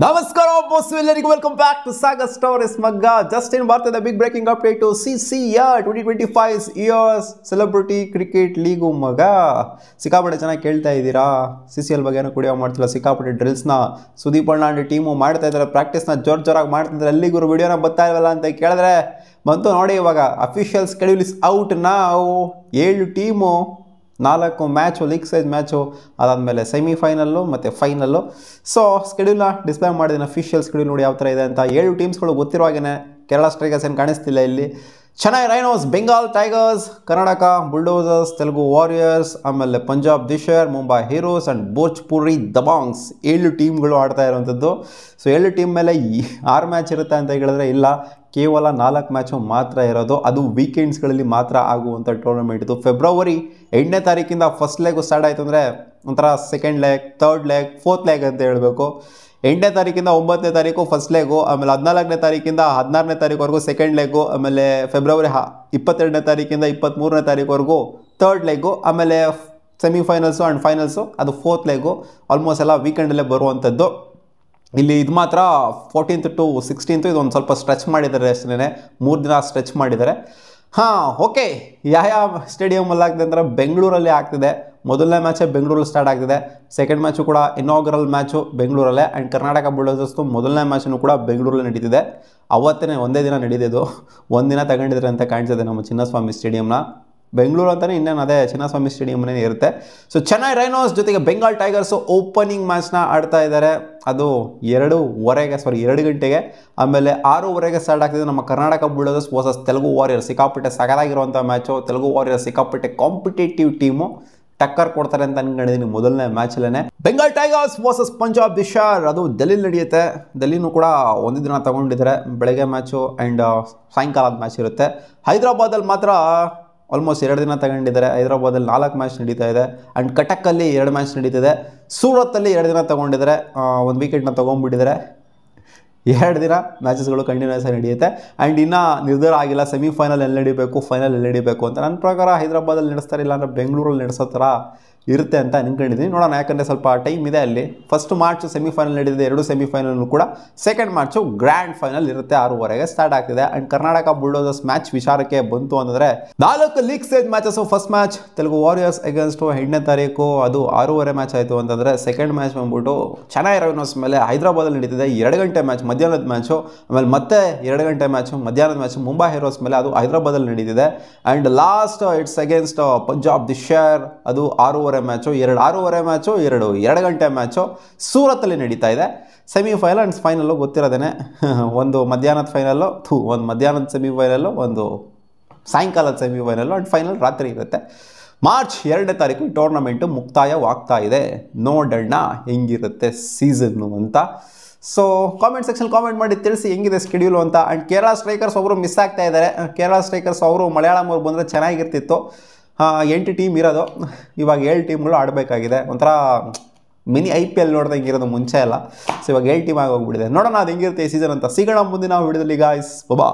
ನಮಸ್ಕಾರ ಬಾಸ್ ಎಲ್ಲರಿಗೂ welcome back to Sagar stories ಮಗ್ಗ. ಜಸ್ಟ್ ಏನು ಬರ್ತಿದೆ big breaking update to CCR 2025 years celebrity cricket league ಮಗ. ಸಿಕ್ಕಾಪಟ್ಟೆ ಚೆನ್ನಾಗಿ ಕೇಳ್ತಾ ಇದ್ದೀರಾ. CCL ಬಗ್ಗೆ ಏನೋ ಕುಡಿಯೋ ಮಾಡ್ತಿಲ್ಲ, ಸಿಕ್ಕಾಪಟ್ಟೆ ಡ್ರಿಲ್ಸ್ನ ಸುದೀಪ್ ಅಣ್ಣ ಅಂಡ್ ಟೀಮು ಮಾಡ್ತಾ ಇದ್ದಾರೆ, ಪ್ರಾಕ್ಟೀಸ್ನ ಜೋರಾಗಿ ಮಾಡ್ತಿದ್ದಾರೆ. ಅಲ್ಲಿಗೂ ವಿಡಿಯೋನ ಬರ್ತಾ ಇಲ್ವಲ್ಲ ಅಂತ ಕೇಳಿದ್ರೆ ಬಂತು ನೋಡಿ. ಇವಾಗ ಅಫಿಷಿಯಲ್ ಸ್ಕೆಡ್ಯೂಲ್ ಇಸ್ ಔಟ್. ನಾವು 7 team 4 match, league size match, ಅದಾದಮೇಲೆ ಸೆಮಿಫೈನಲ್ಲು ಮತ್ತು ಫೈನಲ್ಲು. ಸೊ ಸ್ಕೆಡ್ಯೂಲ್ನ ಡಿಸ್ಪ್ಲೇ ಮಾಡಿದ್ದೀನಿ, ಅಫಿಷಿಯಲ್ ಸ್ಕೆಡ್ಯೂಲ್ ನೋಡಿ ಯಾವ ಥರ ಇದೆ ಅಂತ. 7 ಟೀಮ್ಸ್ಗಳು ಗೊತ್ತಿರೋ ಹಾಗೆ ಕೇರಳ ಸ್ಟ್ರೈಕರ್ಸ್ ಏನು ಕಾಣಿಸ್ತಿಲ್ಲ ಇಲ್ಲಿ. Chennai rhinos, Bengal tigers, Karnataka bulldozers, Telugu warriors, ಆಮೇಲೆ ಪಂಜಾಬ್ ದಿಶರ್, ಮುಂಬೈ ಹೀರೋಸ್ ಆ್ಯಂಡ್ ಭೋಜ್ಪುರಿ ದಬಾಂಗ್ಸ್. 7 ಟೀಮ್ಗಳು ಆಡ್ತಾ ಇರುವಂಥದ್ದು. ಸೊ 7 ಟೀಮ್ ಮೇಲೆ 6 ಮ್ಯಾಚ್ ಇರುತ್ತೆ ಅಂತ ಹೇಳಿದ್ರೆ ಇಲ್ಲ, ಕೇವಲ 4 ಮ್ಯಾಚು ಮಾತ್ರ ಇರೋದು. ಅದು ವೀಕೆಂಡ್ಸ್ಗಳಲ್ಲಿ ಮಾತ್ರ ಆಗುವಂಥ ಟೂರ್ನಮೆಂಟ್ ಇದು. ಫೆಬ್ರವರಿ 8ನೇ ತಾರೀಕಿಂದ ಫಸ್ಟ್ ಲೆಗು ಸ್ಟಾರ್ಟ್ ಆಯಿತು ಅಂದರೆ ಒಂಥರ second leg, third leg, fourth leg ಅಂತ ಹೇಳಬೇಕು. 8ನೇ ತಾರೀಕಿಂದ 9ನೇ ತಾರೀಕು ಫಸ್ಟ್ ಲೆಗು, ಆಮೇಲೆ 14ನೇ ತಾರೀಕಿಂದ 16ನೇ ತಾರೀಕುವರೆಗೂ ಸೆಕೆಂಡ್ ಲೆಗ್ಗು, ಆಮೇಲೆ ಫೆಬ್ರವರಿ 22ನೇ ತಾರೀಕಿಂದ 23ನೇ ತಾರೀಕುವರೆಗೂ ಥರ್ಡ್ ಲೆಗ್ಗು, ಆಮೇಲೆ ಸೆಮಿಫೈನಲ್ಸು ಆ್ಯಂಡ್ ಫೈನಲ್ಸು ಅದು ಫೋರ್ತ್ ಲೆಗ್ಗು. ಆಲ್ಮೋಸ್ಟ್ ಎಲ್ಲ ವೀಕೆಂಡಲ್ಲೇ ಬರುವಂಥದ್ದು. ಇಲ್ಲಿ ಇದು ಮಾತ್ರ 14th to 16th ಇದೊಂದು ಸ್ವಲ್ಪ ಸ್ಟ್ರೆಚ್ ಮಾಡಿದ್ದಾರೆ ಅಷ್ಟೇ, 3 ದಿನ ಸ್ಟ್ರೆಚ್ ಮಾಡಿದ್ದಾರೆ. ಓಕೆ. ಯಾವ ಸ್ಟೇಡಿಯಮಲ್ಲಿ ಆಗ್ತಿದೆ ಅಂದರೆ ಬೆಂಗಳೂರಲ್ಲಿ ಆಗ್ತಿದೆ. ಮೊದಲನೇ ಮ್ಯಾಚೇ ಬೆಂಗಳೂರಲ್ಲಿ ಸ್ಟಾರ್ಟ್ ಆಗ್ತಿದೆ. ಸೆಕೆಂಡ್ ಮ್ಯಾಚು ಕೂಡ ಇನಾಗ್ರಲ್ ಮ್ಯಾಚು ಬೆಂಗಳೂರಲ್ಲೇ. ಆ್ಯಂಡ್ ಕರ್ನಾಟಕ ಬುಲ್ಡೋಸರ್ಸ್ದು ಮೊದಲನೇ ಮ್ಯಾಚನ್ನು ಕೂಡ ಬೆಂಗಳೂರಲ್ಲಿ ನಡೀತಿದೆ. ಅವತ್ತೇ ಒಂದೇ ದಿನ ನಡೀತಿದ್ದು, ಒಂದಿನ ತಗೊಂಡಿದ್ದಾರೆ ಅಂತ ಕಾಣಿಸಿದೆ ನಮ್ಮ ಚಿನ್ನಸ್ವಾಮಿ ಸ್ಟೇಡಿಯಂನ. ಬೆಂಗಳೂರು ಅಂತಲೇ ಇನ್ನೇನು ಅದೇ ಚಿನ್ನಸ್ವಾಮಿ ಸ್ಟೇಡಿಯಮ್ನೇ ಇರುತ್ತೆ. ಸೊ ಚೆನ್ನೈ ರೈನೋಸ್ ಜೊತೆಗೆ ಬೆಂಗಾಲ್ ಟೈಗರ್ಸು ಓಪನಿಂಗ್ ಮ್ಯಾಚ್ನ ಆಡ್ತಾ ಇದ್ದಾರೆ. ಅದು 2 ಗಂಟೆಗೆ. ಆಮೇಲೆ 6:30ಗೆ ಸ್ಟಾರ್ಟ್ ಆಗ್ತಿದೆ ನಮ್ಮ Karnataka bulldozers versus Telugu warriors. ಸಿಕ್ಕಾಪಟ್ಟೆ ಸಗದಾಗಿರುವಂಥ ಮ್ಯಾಚು. ತೆಲುಗು ವಾರಿಯರ್ಸ್ ಸಿಕ್ಕಾಪಟ್ಟೆ ಕಾಂಪಿಟೇಟಿವ್ ಟೀಮು, ಟಕ್ಕರ್ ಕೊಡ್ತಾರೆ ಅಂತ ಅನ್ಕೊಂಡಿದ್ದೀನಿ ಮೊದಲನೇ ಮ್ಯಾಚಲ್ಲೇ. ಬೆಂಗಾಲ್ ಟೈಗರ್ಸ್ ವರ್ಸಸ್ ಪಂಜಾಬ್ ದಿಶಾರ್, ಅದು ಡೆಲ್ಲಿಲಿ ನಡೆಯುತ್ತೆ. ಡೆಲ್ಲಿನೂ ಕೂಡ ಒಂದು ದಿನ ತಗೊಂಡಿದ್ದಾರೆ. ಬೆಳಗ್ಗೆ ಮ್ಯಾಚು ಆ್ಯಂಡ್ ಸಾಯಂಕಾಲದ ಮ್ಯಾಚ್ ಇರುತ್ತೆ. ಹೈದರಾಬಾದಲ್ಲಿ ಮಾತ್ರ ಆಲ್ಮೋಸ್ಟ್ 2 ದಿನ ತಗೊಂಡಿದ್ದಾರೆ. ಹೈದರಾಬಾದಲ್ಲಿ 4 ಮ್ಯಾಚ್ ನಡೀತಾ ಇದೆ. ಆ್ಯಂಡ್ ಕಟಕಲ್ಲಿ 2 ಮ್ಯಾಚ್ ನಡೀತಿದೆ. ಸೂರತ್ತಲ್ಲಿ 2 ದಿನ ತೊಗೊಂಡಿದ್ದಾರೆ. ಒಂದು ವೀಕೆಂಡ್ನ ತೊಗೊಂಡ್ಬಿಟ್ಟಿದ್ದಾರೆ. 2 ದಿನ ಮ್ಯಾಚಸ್ಗಳು ಕಂಟಿನ್ಯೂಸ್ ಆಗಿ ನಡೆಯುತ್ತೆ. ಆ್ಯಂಡ್ ಇನ್ನೂ ನಿರ್ಧಾರ ಆಗಿಲ್ಲ ಸೆಮಿಫೈನಲ್ ಎಲ್ಲಿ ನಡೀಬೇಕು, ಫೈನಲ್ ಎಲ್ಲಿ ನಡೀಬೇಕು ಅಂತ. ನನ್ನ ಪ್ರಕಾರ ಹೈದರಾಬಾದಲ್ಲಿ ನಡೆಸ್ತಾರೆ, ಇಲ್ಲಾಂದರೆ ಬೆಂಗಳೂರಲ್ಲಿ ನಡೆಸೋ ಥರ ಇರುತ್ತೆ ಅಂತ ಅನ್ಕೊಂಡಿದ್ದೀನಿ. ನೋಡೋಣ, ಯಾಕಂದರೆ ಸ್ವಲ್ಪ ಟೈಮ್ ಇದೆ ಅಲ್ಲಿ. ಫಸ್ಟ್ ಮಾರ್ಚ್ ಸೆಮಿಫೈನಲ್ ನಡೆದಿದೆ, 2 ಸೆಮಿಫೈನಲ್ನು ಕೂಡ. ಸೆಕೆಂಡ್ ಮಾರ್ಚು ಗ್ರ್ಯಾಂಡ್ ಫೈನಲ್ ಇರುತ್ತೆ, 6:30ಗೆ ಸ್ಟಾರ್ಟ್ ಆಗ್ತಿದೆ. ಆ್ಯಂಡ್ ಕರ್ನಾಟಕ ಬುಲ್ಡೋಸರ್ಸ್ ಮ್ಯಾಚ್ ವಿಚಾರಕ್ಕೆ ಬಂತು ಅಂತಂದರೆ 4 league stage matches. First match Telugu warriors against 8ನೇ ತಾರೀಕು, ಅದು 6:30 ಮ್ಯಾಚ್ ಆಯಿತು ಅಂತಂದರೆ. ಸೆಕೆಂಡ್ ಮ್ಯಾಚ್ ಬಂದ್ಬಿಟ್ಟು ಚೆನ್ನೈ ರೈನೋಸ್ ಮೇಲೆ ಹೈದರಾಬಾದಲ್ಲಿ ನಡೀತಿದೆ, 2 ಗಂಟೆ ಮ್ಯಾಚ್, ಮಧ್ಯಾಹ್ನದ ಮ್ಯಾಚು. ಆಮೇಲೆ ಮತ್ತೆ 2 ಗಂಟೆ ಮ್ಯಾಚು, ಮಧ್ಯಾಹ್ನದ ಮ್ಯಾಚು ಮುಂಬೈ ಹೀರೋಸ್ ಮೇಲೆ, ಅದು ಹೈದರಾಬಾದಲ್ಲಿ ನಡೀತಿದೆ. And last it's against Punjab ದಿಶಾರ್, ಅದು 6:30 ಮ್ಯಾಚು. 6:30 ಮ್ಯಾಚು, 2 ಗಂಟೆ ಮ್ಯಾಚು ಸೂರತ್ತಲ್ಲಿ ನಡೀತಾ ಇದೆ. ಸೆಮಿಫೈನಲ್ ಆ್ಯಂಡ್ ಫೈನಲ್ಲು ಗೊತ್ತಿರೋದೇ. ಒಂದು ಮಧ್ಯಾಹ್ನದ ಫೈನಲ್ಲು, ಒಂದು ಮಧ್ಯಾಹ್ನದ ಸೆಮಿಫೈನಲ್ಲು, ಒಂದು ಸಾಯಂಕಾಲದ ಸೆಮಿಫೈನಲ್ಲು, ಆ್ಯಂಡ್ ಫೈನಲ್ ರಾತ್ರಿ ಇರುತ್ತೆ. ಮಾರ್ಚ್ 2ನೇ ತಾರೀಕು ಈ ಟೂರ್ನಮೆಂಟು ಮುಕ್ತಾಯವಾಗ್ತಾ ಇದೆ. ನೋಡೋಣ ಹೆಂಗಿರುತ್ತೆ ಸೀಸನ್ನು ಅಂತ. ಸೊ ಕಾಮೆಂಟ್ ಸೆಕ್ಷನ್ ಕಾಮೆಂಟ್ ಮಾಡಿ ತಿಳಿಸಿ ಹೆಂಗಿದೆ ಸ್ಕೆಡ್ಯೂಲು ಅಂತ. ಆ್ಯಂಡ್ ಕೇರಳ ಸ್ಟ್ರೈಕರ್ಸ್ ಒಬ್ಬರು ಮಿಸ್ ಆಗ್ತಾ ಇದ್ದಾರೆ. ಕೇರಳ ಸ್ಟ್ರೈಕರ್ಸ್ ಅವರು ಮಲಯಾಳಂ ಅವ್ರು ಬಂದರೆ ಚೆನ್ನಾಗಿರ್ತಿತ್ತು. 8 ಟೀಮ್ ಇರೋದು, ಇವಾಗ 7 ಟೀಮ್ಗಳು ಆಡಬೇಕಾಗಿದೆ. ಒಂಥರ ಮಿನಿ IPL ನೋಡ್ದಂಗೆ ಇರೋದು ಮುಂಚೆ ಎಲ್ಲ. ಸೊ ಇವಾಗ 7 ಟೀಮ್ ಆಗಿ ಹೋಗ್ಬಿಟ್ಟಿದೆ. ನೋಡೋಣ ಅದು ಹೆಂಗಿರುತ್ತೆ ಈ ಸೀಸನ್ ಅಂತ. ಸಿಗೋಣ ಮುಂದಿನ ವಿಡಿಯೋದಲ್ಲಿ ಗಾಯ್ಸ್. ಬಾಬಾ.